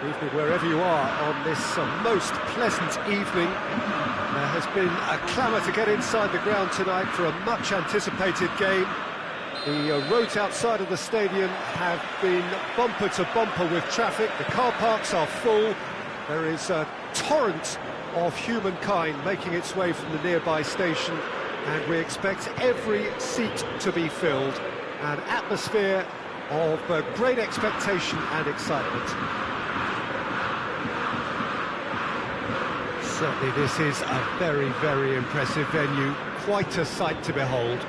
Good evening wherever you are on this most pleasant evening. There has been a clamour to get inside the ground tonight for a much anticipated game. The roads outside of the stadium have been bumper to bumper with traffic. The car parks are full. There is a torrent of humankind making its way from the nearby station, and we expect every seat to be filled. An atmosphere of great expectation and excitement. Certainly this is a very, very impressive venue, quite a sight to behold.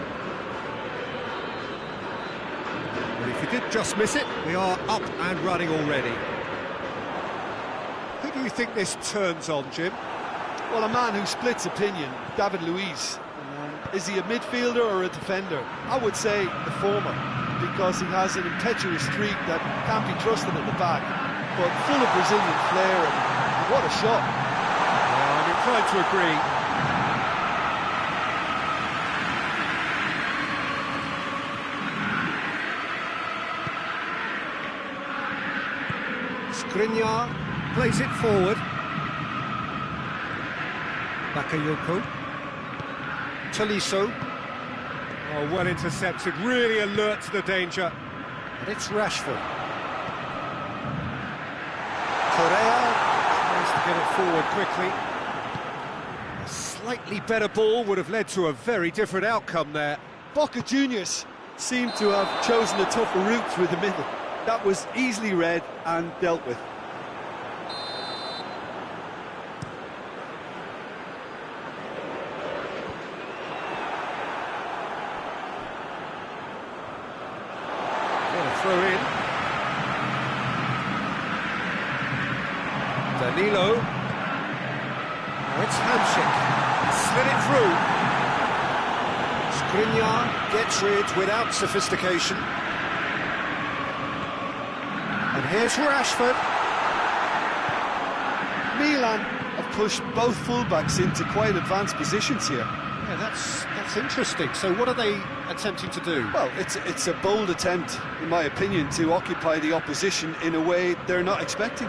And if you did just miss it, we are up and running already. Who do you think this turns on, Jim? Well, a man who splits opinion, David Luiz. Is he a midfielder or a defender? I would say the former, because he has an impetuous streak that can't be trusted at the back, but full of Brazilian flair, and what a shot. I'm inclined to agree. Skriniar plays it forward. Bakayoko. Tolisso. Oh, well intercepted, really alert to the danger. And it's Rashford. Correa tries to get it forward quickly. A slightly better ball would have led to a very different outcome there. Boca Juniors seemed to have chosen a tougher route through the middle. That was easily read and dealt with. Throw in. Danilo. Oh, it's Hamsik. Slid it through. Skriniar gets rid without sophistication. And here's Rashford. Milan have pushed both fullbacks into quite advanced positions here. Yeah, that's interesting. So what are they attempting to do? Well, it's a bold attempt, in my opinion, to occupy the opposition in a way they're not expecting.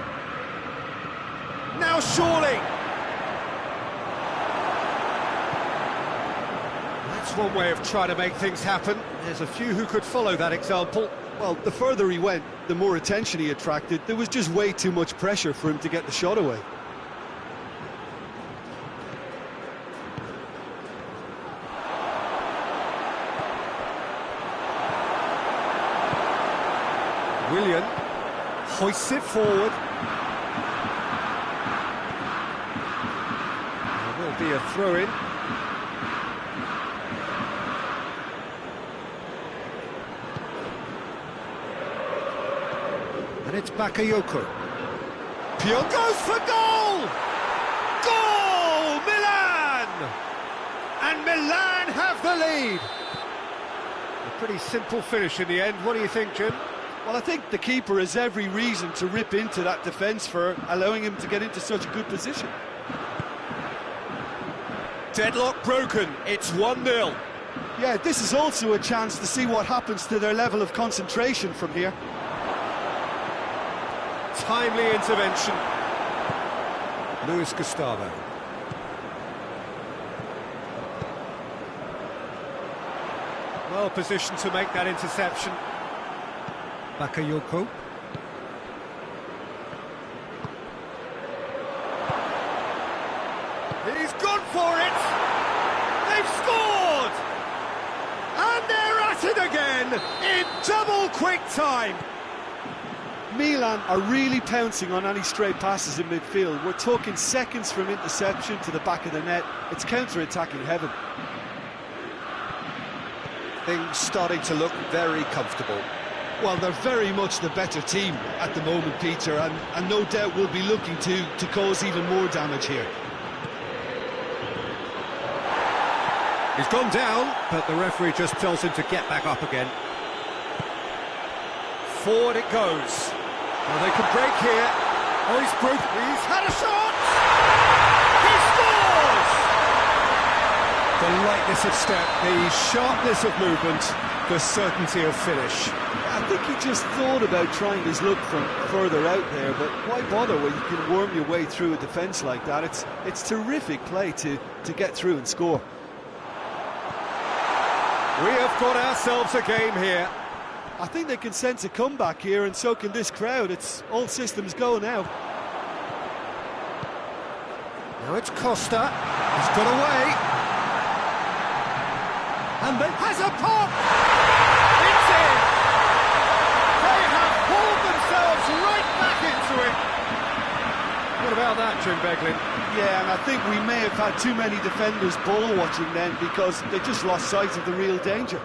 Now surely! That's one way of trying to make things happen. There's a few who could follow that example. Well, the further he went, the more attention he attracted. There was just way too much pressure for him to get the shot away. Willian hoists it forward. There will be a throw-in. And it's Bakayoko. Pio goes for goal! Goal! Milan! And Milan have the lead. A pretty simple finish in the end. What do you think, Jim? Well, I think the keeper has every reason to rip into that defence for allowing him to get into such a good position. Deadlock broken, it's 1-0. Yeah, this is also a chance to see what happens to their level of concentration from here. Timely intervention. Luis Gustavo. Well positioned to make that interception. Bakayoko. He's gone for it! They've scored! And they're at it again in double quick time! Milan are really pouncing on any stray passes in midfield. We're talking seconds from interception to the back of the net. It's counter-attacking heaven. Things starting to look very comfortable. Well, they're very much the better team at the moment, Peter, and no doubt will be looking to cause even more damage here. He's gone down, but the referee just tells him to get back up again. Forward it goes. Well, they can break here. Oh, he's broken. He's had a shot! He scores! The lightness of step, the sharpness of movement, the certainty of finish. I think he just thought about trying his luck from further out there, but why bother when you can worm your way through a defence like that? It's terrific play to get through and score. We have got ourselves a game here. I think they can sense a comeback here, and so can this crowd. It's all systems go now. Now it's Costa. He's got away. And then has a pop! It's in! They have pulled themselves right back into it. What about that, Jim Beglin? Yeah, and I think we may have had too many defenders ball watching then because they just lost sight of the real danger.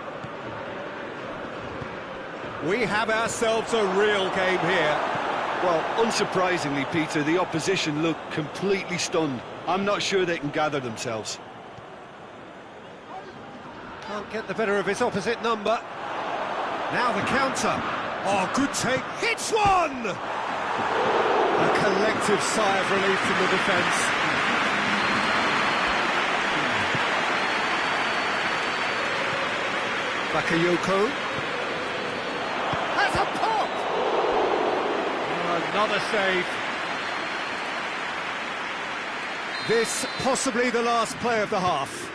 We have ourselves a real game here. Well, unsurprisingly, Peter, the opposition look completely stunned. I'm not sure they can gather themselves. Can't get the better of his opposite number. Now the counter. Oh, good take. Hits one! A collective sigh of relief from the defence. Bakayoko. Has a pop! Oh, another save. This possibly the last play of the half.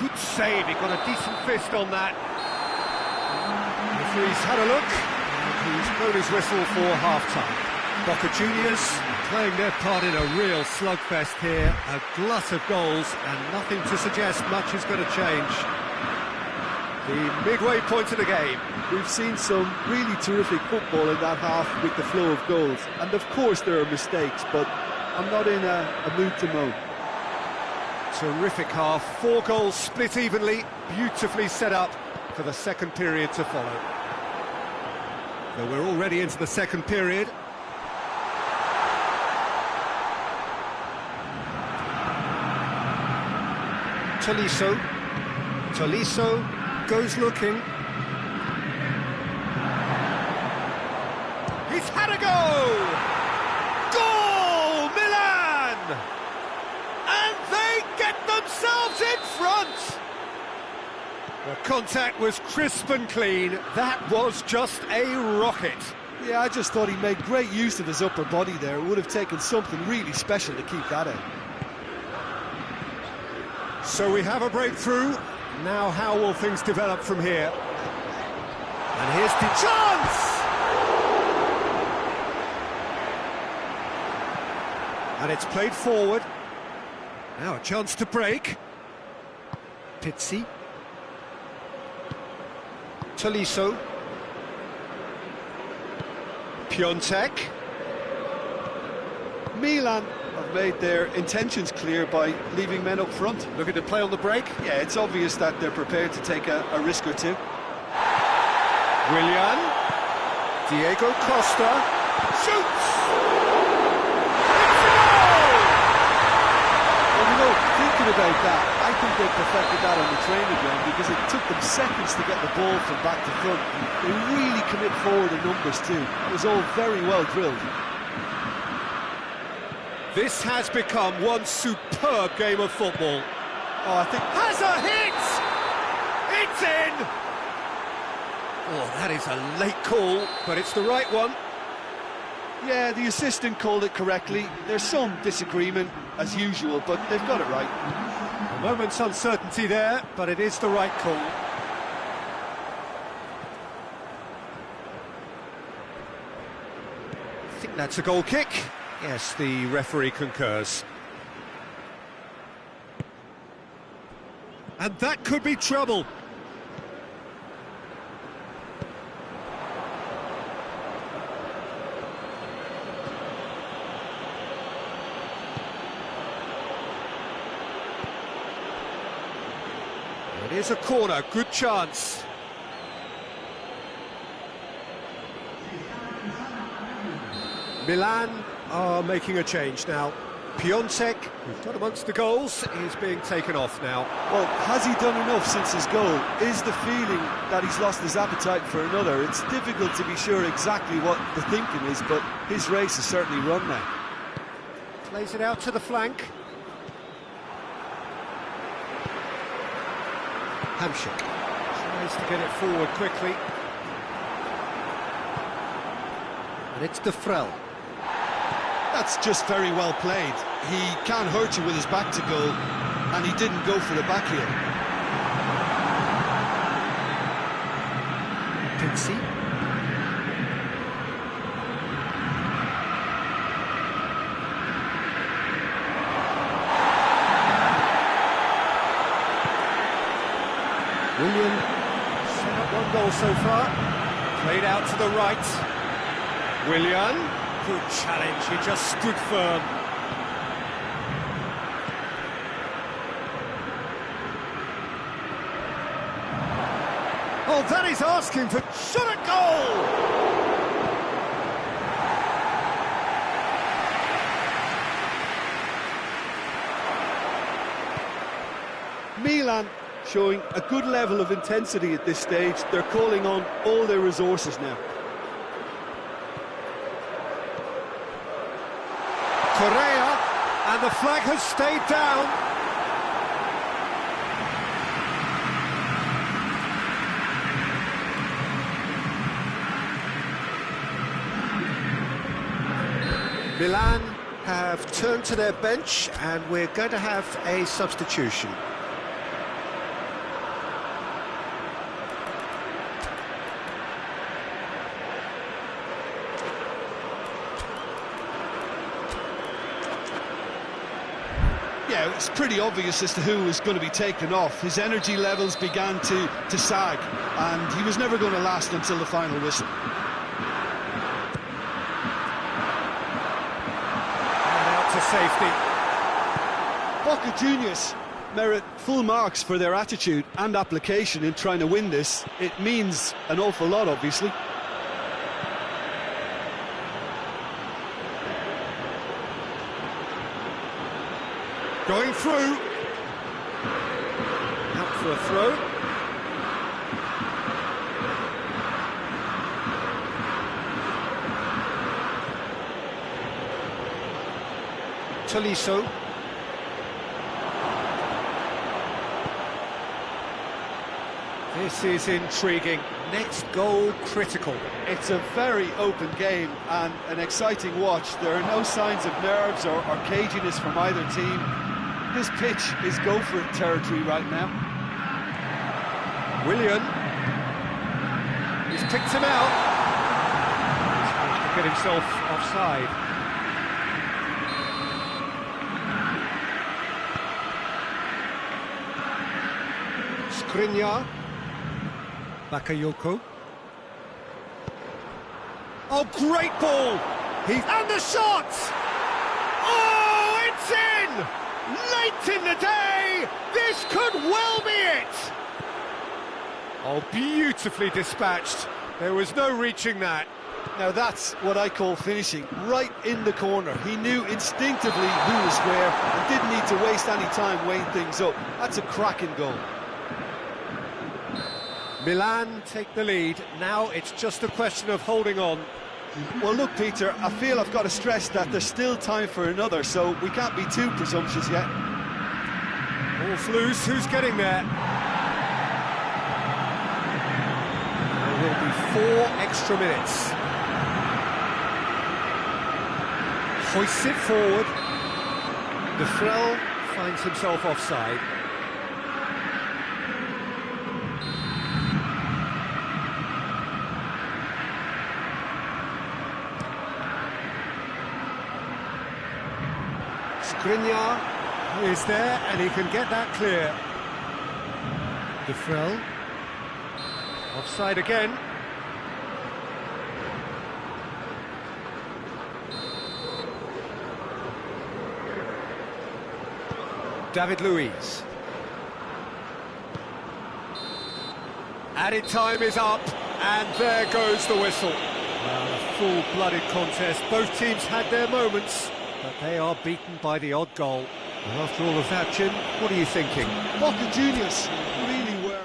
Good save, he got a decent fist on that. The referee's had a look, and he's blown his whistle for half-time. Boca Juniors playing their part in a real slugfest here, a glut of goals, and nothing to suggest much is going to change. The midway point of the game. We've seen some really terrific football in that half with the flow of goals, and of course there are mistakes, but I'm not in a mood to moan. Terrific half, 4 goals split evenly, beautifully set up for the second period to follow. So we're already into the second period. Tolisso goes looking. He's had a go! Goal, Milan! And they get themselves in front! The contact was crisp and clean. That was just a rocket. Yeah, I just thought he made great use of his upper body there. It would have taken something really special to keep that out. So we have a breakthrough. Now how will things develop from here? And here's the chance! And it's played forward. Now a chance to break. Pizzi. Tolisso. Piontek. Milan have made their intentions clear by leaving men up front. Looking to play on the break. Yeah, it's obvious that they're prepared to take a risk or two. Willian. Diego Costa. Shoots! Well, you know, thinking about that, I think they perfected that on the training ground because it took them seconds to get the ball from back to front. They really commit forward in numbers too. It was all very well drilled. This has become one superb game of football. Oh, I think... Has a hit! It's in! Oh, that is a late call, but it's the right one. Yeah, the assistant called it correctly. There's some disagreement, as usual, but they've got it right. A moment's uncertainty there, but it is the right call. I think that's a goal kick. Yes, the referee concurs. And that could be trouble. It is a corner, good chance. Milan are making a change now. Piontek, who's got amongst the goals, is being taken off now. Well, has he done enough since his goal? Is the feeling that he's lost his appetite for another? It's difficult to be sure exactly what the thinking is, but his race is certainly run now. Plays it out to the flank. Hamsik tries to get it forward quickly. And it's De Frel. That's just very well played. He can't hurt you with his back to goal, and he didn't go for the back heel. Pixie. William set up one goal so far. Played out to the right. William. Good challenge, he just stood firm. Oh, that is asking for... Shot at goal! Milan showing a good level of intensity at this stage. They're calling on all their resources now. Correa, and the flag has stayed down. Milan have turned to their bench, and we're going to have a substitution. Yeah, it's pretty obvious as to who was going to be taken off. His energy levels began to sag, and he was never going to last until the final whistle. And out to safety. Boca Juniors merit full marks for their attitude and application in trying to win this. It means an awful lot, obviously. Going through. Out for a throw. Tolisso. This is intriguing. Next goal critical. It's a very open game and an exciting watch. There are no signs of nerves or caginess from either team. This pitch is go-for-it territory right now. Willian. He's picked him out. He's managed to get himself offside. Skriniar. Bakayoko. Oh, great ball! And the shot! Oh, it's in! Late in the day! This could well be it! Oh, beautifully dispatched. There was no reaching that. Now that's what I call finishing, right in the corner. He knew instinctively who was where and didn't need to waste any time weighing things up. That's a cracking goal. Milan take the lead. Now it's just a question of holding on. Well, look, Peter, I feel I've got to stress that there's still time for another, so we can't be too presumptuous yet. Ball's loose, who's getting there? There will be 4 extra minutes. Hoists it forward. De Frel finds himself offside. Skriniar is there, and he can get that clear. De Frel. Offside again. David Luiz. Added time is up, and there goes the whistle. Well, a full-blooded contest. Both teams had their moments, but they are beaten by the odd goal. And after all of that, Jim, what are you thinking? Boca Juniors really were.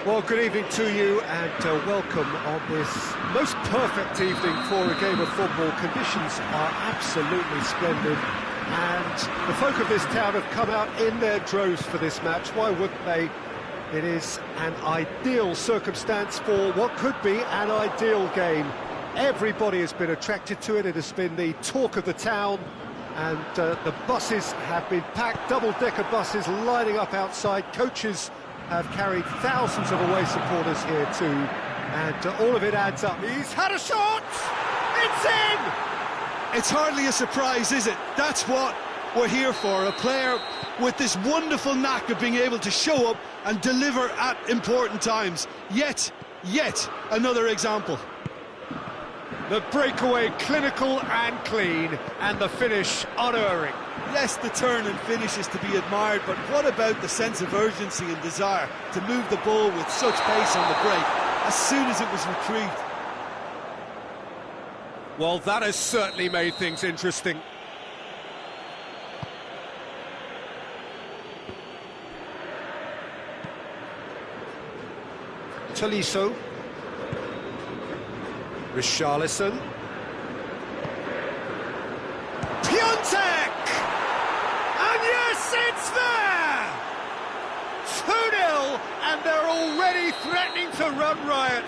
Well, good evening to you and welcome on this most perfect evening for a game of football. Conditions are absolutely splendid and the folk of this town have come out in their droves for this match. Why wouldn't they? It is an ideal circumstance for what could be an ideal game. Everybody has been attracted to it. It has been the talk of the town, and the buses have been packed, double-decker buses lining up outside. Coaches have carried thousands of away supporters here too, and all of it adds up. He's had a shot! It's in! It's hardly a surprise, is it? That's what we're here for, a player with this wonderful knack of being able to show up and deliver at important times. Yet another example. The breakaway clinical and clean, and the finish unerring. Yes, the turn and finish is to be admired, but what about the sense of urgency and desire to move the ball with such pace on the break as soon as it was retrieved? Well, that has certainly made things interesting. Tolisso. Richarlison. Piontek! And yes, it's there! 2-0, and they're already threatening to run riot.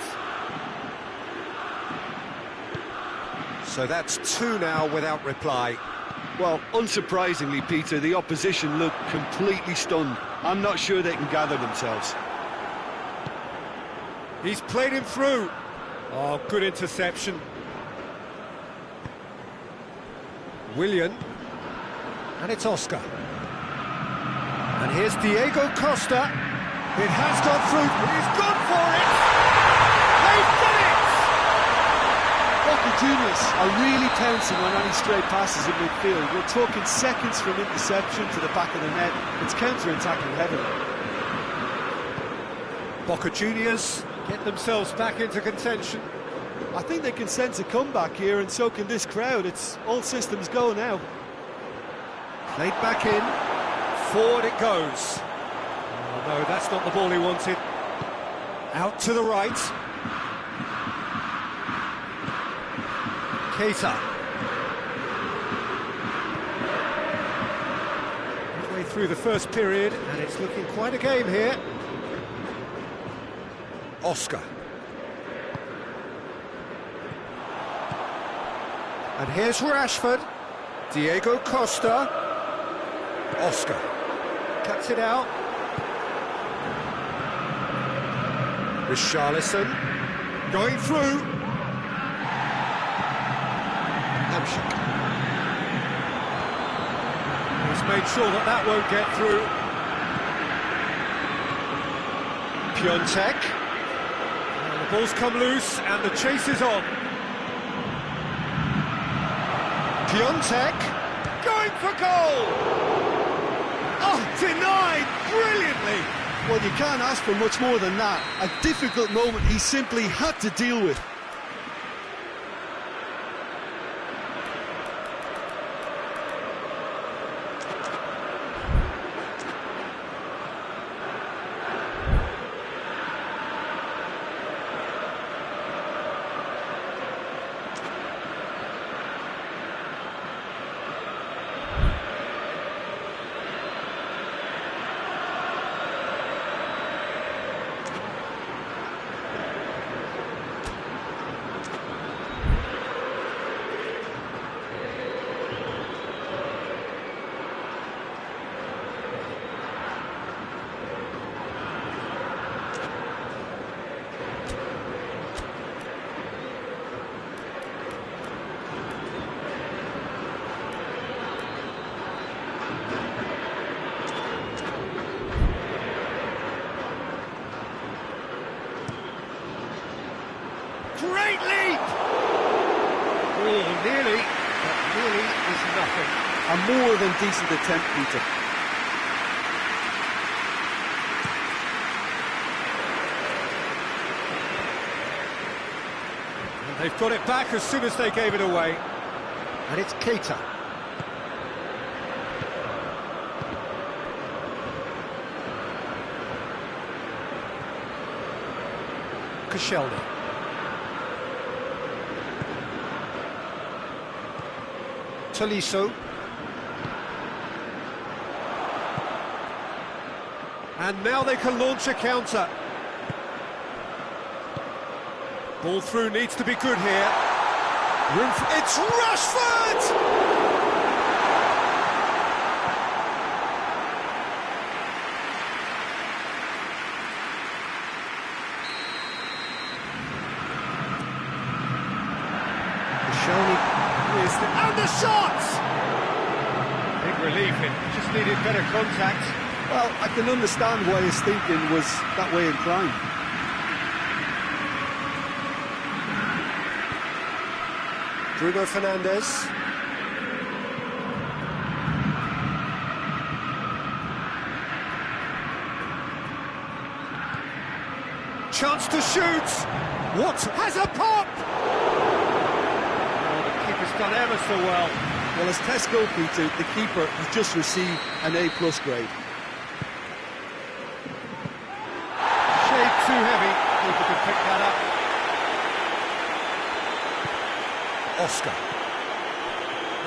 So that's 2 now without reply. Well, unsurprisingly, Peter, the opposition look completely stunned. I'm not sure they can gather themselves. He's played him through. Oh, good interception. Willian. And it's Oscar. And here's Diego Costa. It has gone through. He's gone for it. They've done it! Boca Juniors are really pouncing on any stray passes in midfield. We're talking seconds from interception to the back of the net. It's counter-attacking heavily. Boca Juniors get themselves back into contention. I think they can sense a comeback here, and so can this crowd. It's all systems go now. Played back in, forward it goes. Oh no, that's not the ball he wanted. Out to the right. Keita. Midway through the first period, and it's looking quite a game here. Oscar. And here's Rashford. Diego Costa. Oscar. Cuts it out. Richarlison. Going through. Hamshik. He's made sure that that won't get through. Piontek. The ball's come loose and the chase is on. Piontek going for goal. Oh, denied brilliantly. Well, you can't ask for much more than that. A difficult moment he simply had to deal with. Great leap! Oh, nearly, but nearly is nothing. A more than decent attempt, Peter. And they've got it back as soon as they gave it away. And it's Keita. Koscielny. Tolisso. And now they can launch a counter. Ball through needs to be good here. It's Rashford! And the shot! Big relief, it just needed better contact. Well, I can understand why his thinking was that way inclined. Bruno Fernandes. Chance to shoot! What? Has a pop! It's done ever so well. Well, as test goalkeeper, the keeper has just received an A+ grade. Shade too heavy. Keeper can pick that up. Oscar.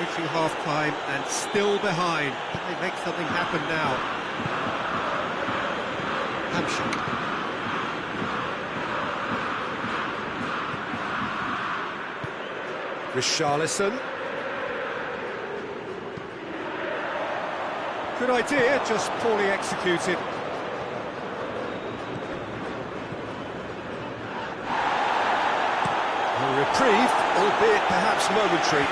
Reaching half-time and still behind. Can they make something happen now? Hampshire. Richarlison. Good idea, just poorly executed. A reprieve, albeit perhaps momentary.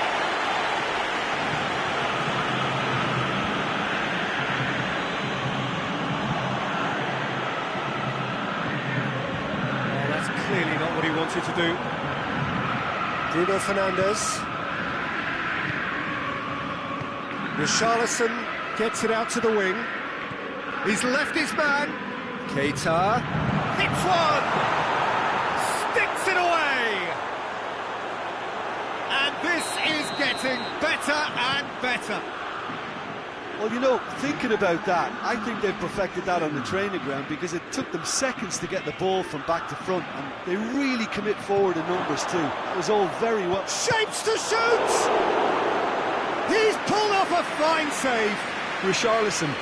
Oh, that's clearly not what he wanted to do. Bruno Fernandes. Richarlison gets it out to the wing. He's left his man. Keita hits one! Sticks it away! And this is getting better and better. Well, you know, thinking about that, I think they've perfected that on the training ground because it took them seconds to get the ball from back to front, and they really commit forward in numbers too. It was all very well. Shapes to shoot! He's pulled off a fine save. Richarlison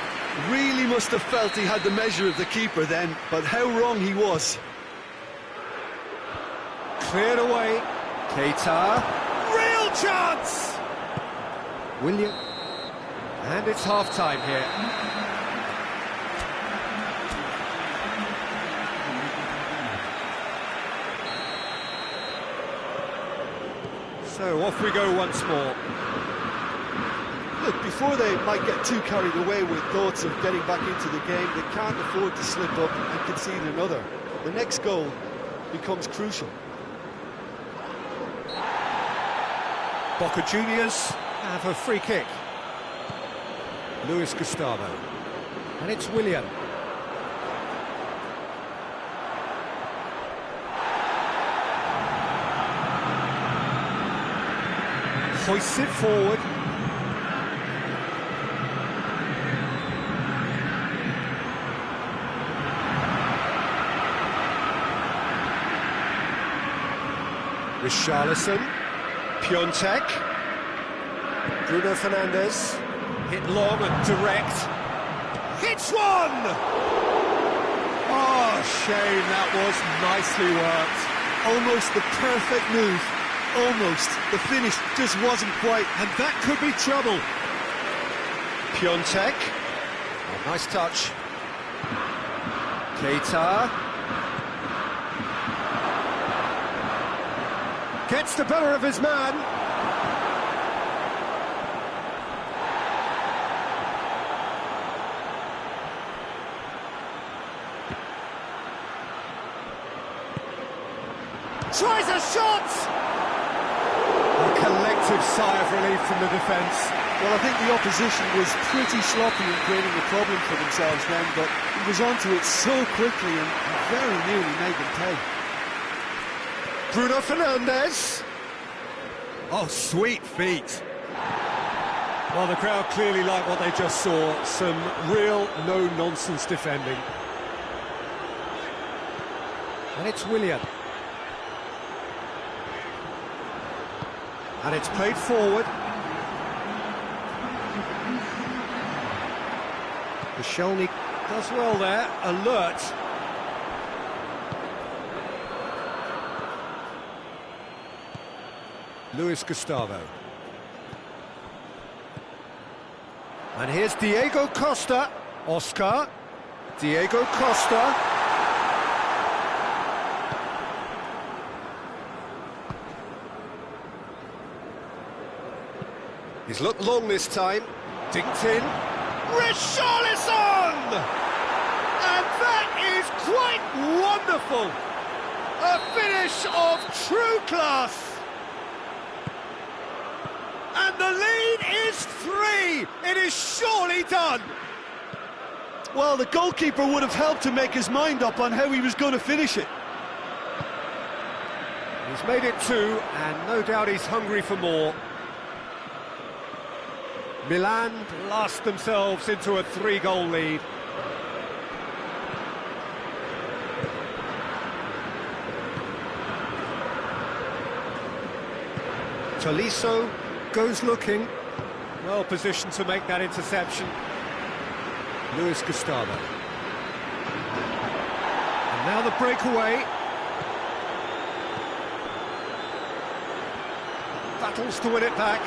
really must have felt he had the measure of the keeper then, but how wrong he was. Cleared away. Keita. Real chance! William. And it's half-time here. So off we go once more. Look, before they might get too carried away with thoughts of getting back into the game, they can't afford to slip up and concede another. The next goal becomes crucial. Boca Juniors have a free kick. Luis Gustavo. And it's William. Hoists it forward. Richarlison. Piontek. Bruno Fernandes. Hit long and direct. Hits one! Oh, shame, that was nicely worked. Almost the perfect move. Almost. The finish just wasn't quite. And that could be trouble. Piontek. Oh, nice touch. Keita. Gets the better of his man. Tries a shot! A collective sigh of relief from the defence. Well, I think the opposition was pretty sloppy in creating a problem for themselves then, but he was onto it so quickly and very nearly made them pay. Bruno Fernandes. Oh, sweet feet. Well, the crowd clearly liked what they just saw. Some real no-nonsense defending. And it's William. And it's played forward. Koscielny does well there, alert. Luis Gustavo. And here's Diego Costa. Oscar. Diego Costa. He's looked long this time. Dinked in. Richarlison! And that is quite wonderful. A finish of true class. And the lead is 3. It is surely done. Well, the goalkeeper would have helped to make his mind up on how he was going to finish it. He's made it 2, and no doubt he's hungry for more. Milan blast themselves into a 3-goal lead. Tolisso goes looking, well positioned to make that interception. Luis Gustavo. And now the breakaway. Battles to win it back.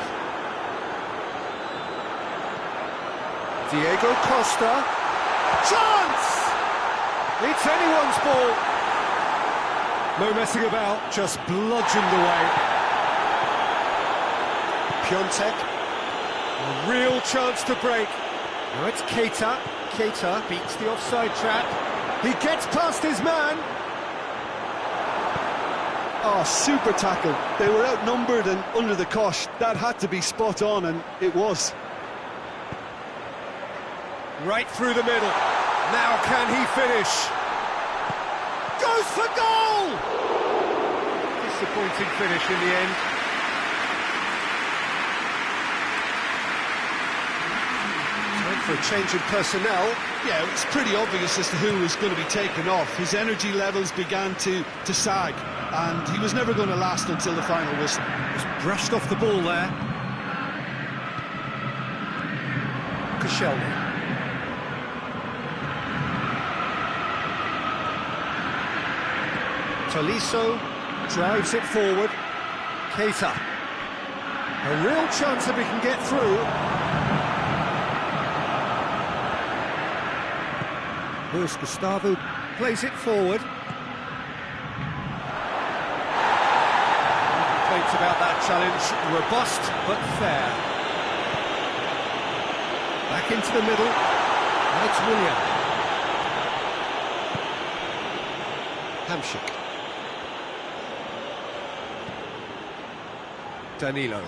Diego Costa. Chance! It's anyone's ball. No messing about, just bludgeoned away. Piontek. A real chance to break. Now it's Keita. Keita beats the offside trap. He gets past his man. Oh, super tackle. They were outnumbered and under the cosh. That had to be spot on, and it was. Right through the middle. Now can he finish? Goes for goal! Disappointing finish in the end. Time for a change in personnel. Yeah, it's pretty obvious as to who was going to be taken off. His energy levels began to sag, and he was never going to last until the final whistle. Just brushed off the ball there. Koscielny. Tolisso drives it forward. Keita. A real chance if he can get through. Luis Gustavo plays it forward. Complaints about that challenge. Robust but fair. Back into the middle. And it's Willian. Hamsik. Danilo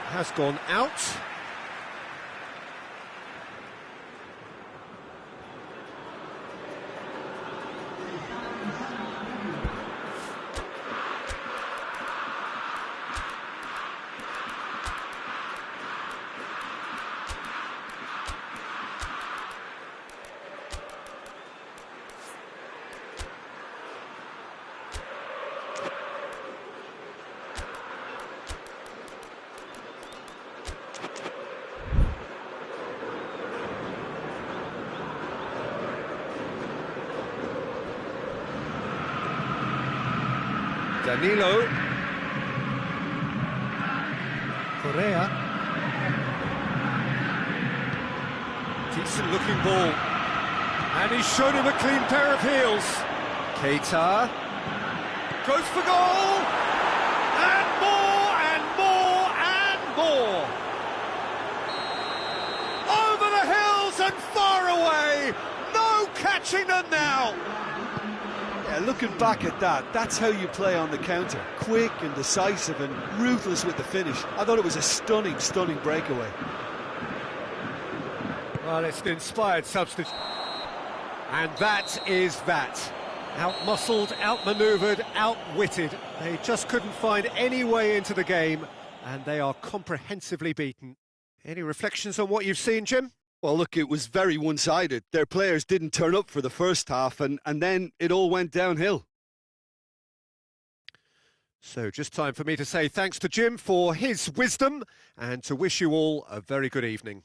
has gone out. Danilo. Correa. Decent looking ball. And he's shown him a clean pair of heels. Keita. Goes for goal! And more, and more, and more! Over the hills and far away! No catching them now! Yeah, looking back at that, that's how you play on the counter. Quick and decisive and ruthless with the finish. I thought it was a stunning, stunning breakaway. Well, it's an inspired substitute. And that is that. Out-muscled, out-manoeuvred, outwitted. They just couldn't find any way into the game, and they are comprehensively beaten. Any reflections on what you've seen, Jim? Well, look, it was very one-sided. Their players didn't turn up for the first half, and then it all went downhill. So just time for me to say thanks to Jim for his wisdom and to wish you all a very good evening.